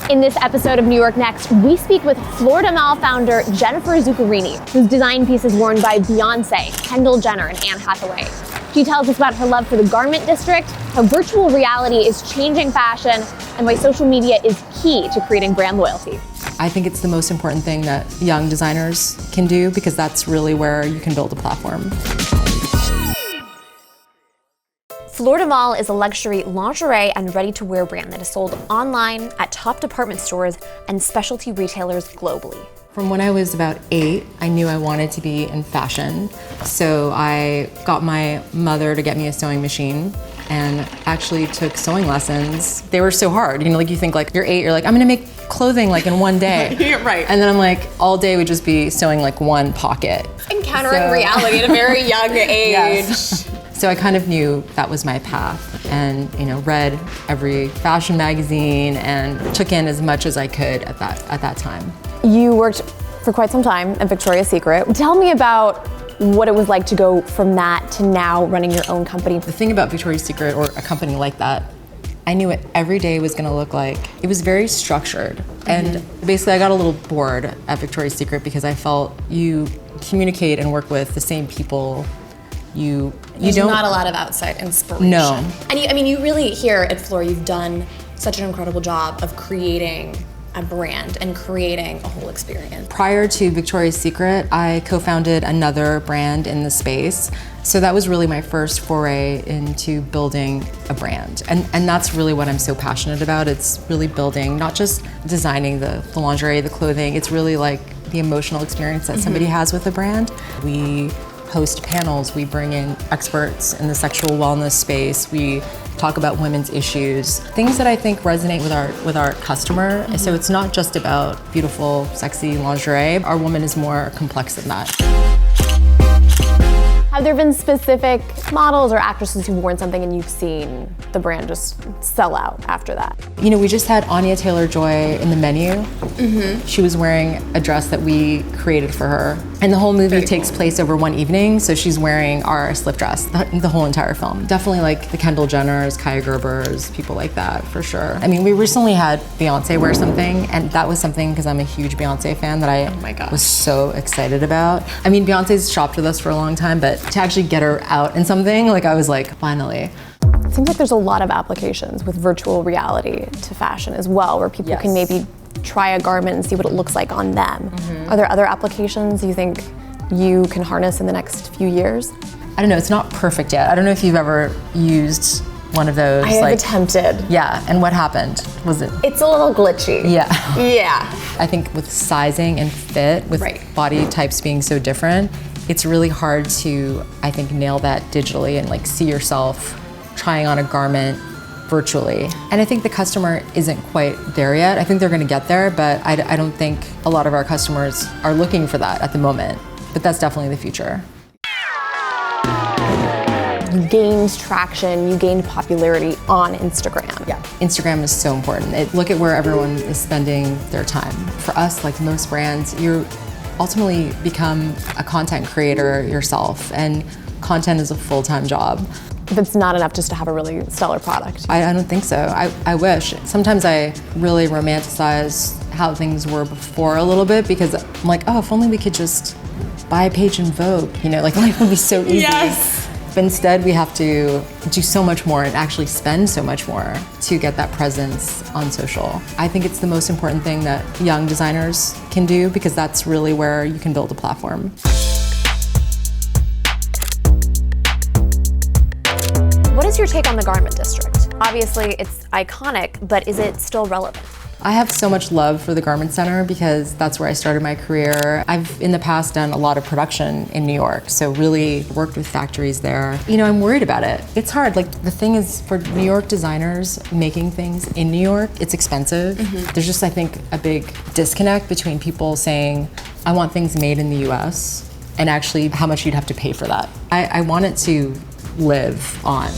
In this episode of New York Next, we speak with Fleur du Mal founder Jennifer Zuccarini, whose design pieces worn by Beyonce, Kendall Jenner, and Anne Hathaway. She tells us about her love for the garment district, how virtual reality is changing fashion, and why social media is key to creating brand loyalty. I think it's the most important thing that young designers can do because that's really where you can build a platform. Fleur du Mal is a luxury lingerie and ready-to-wear brand that is sold online at top department stores and specialty retailers globally. From when I was about 8, I knew I wanted to be in fashion. So I got my mother to get me a sewing machine and actually took sewing lessons. They were so hard. You know, like you think like you're 8, you're like, I'm gonna make clothing like in one day. Yeah, right. And then I'm like, all day we'd just be sewing like one pocket. Encountering reality at a very young age. Yes. So I kind of knew that was my path and, you know, read every fashion magazine and took in as much as I could at that time. You worked for quite some time at Victoria's Secret. Tell me about what it was like to go from that to now running your own company. The thing about Victoria's Secret or a company like that, I knew what every day was gonna look like. It was very structured. And basically I got a little bored at Victoria's Secret because I felt you communicate and work with the same people. There's not a lot of outside inspiration. No. And you really, here at Fleur, you've done such an incredible job of creating a brand and creating a whole experience. Prior to Victoria's Secret, I co-founded another brand in the space. So that was really my first foray into building a brand. And that's really what I'm so passionate about. It's really building, not just designing the lingerie, the clothing, it's really like the emotional experience that somebody has with a brand. We host panels, we bring in experts in the sexual wellness space, we talk about women's issues, things that I think resonate with our customer. So it's not just about beautiful, sexy lingerie. Our woman is more complex than that. Have there been specific models or actresses who've worn something and you've seen the brand just sell out after that? You know, we just had Anya Taylor Joy in the menu. She was wearing a dress that we created for her. And the whole movie takes place over one evening, so she's wearing our slip dress, the whole entire film. Definitely like the Kendall Jenners, Kaya Gerbers, people like that, for sure. I mean, we recently had Beyonce wear something, and that was something, because I'm a huge Beyonce fan, that I was so excited about. I mean, Beyonce's shopped with us for a long time, but to actually get her out in something, like I was like, finally. It seems like there's a lot of applications with virtual reality to fashion as well, where people can maybe try a garment and see what it looks like on them. Are there other applications you think you can harness in the next few years? I don't know, it's not perfect yet. I don't know if you've ever used one of those. I have attempted. Yeah, and what happened? Was it? It's a little glitchy. Yeah. Yeah. I think with sizing and fit, with body types being so different, it's really hard to, I think, nail that digitally and like see yourself trying on a garment virtually. And I think the customer isn't quite there yet. I think they're gonna get there, but I don't think a lot of our customers are looking for that at the moment. But that's definitely the future. You gained traction, you gained popularity on Instagram. Yeah, Instagram is so important. Look at where everyone is spending their time. For us, like most brands, you ultimately become a content creator yourself, and content is a full-time job. It's not enough just to have a really stellar product. I don't think so. I wish. Sometimes I really romanticize how things were before a little bit because I'm like, oh, if only we could just buy a page in Vogue, you know, like life would be so easy. Yes. But instead we have to do so much more and actually spend so much more to get that presence on social. I think it's the most important thing that young designers can do because that's really where you can build a platform. What is your take on the garment district? Obviously, it's iconic, but is it still relevant? I have so much love for the Garment Center because that's where I started my career. I've in the past done a lot of production in New York, so really worked with factories there. You know, I'm worried about it. It's hard. Like the thing is, for New York designers making things in New York, it's expensive. There's just, I think, a big disconnect between people saying, I want things made in the US, and actually how much you'd have to pay for that. I want it to live on.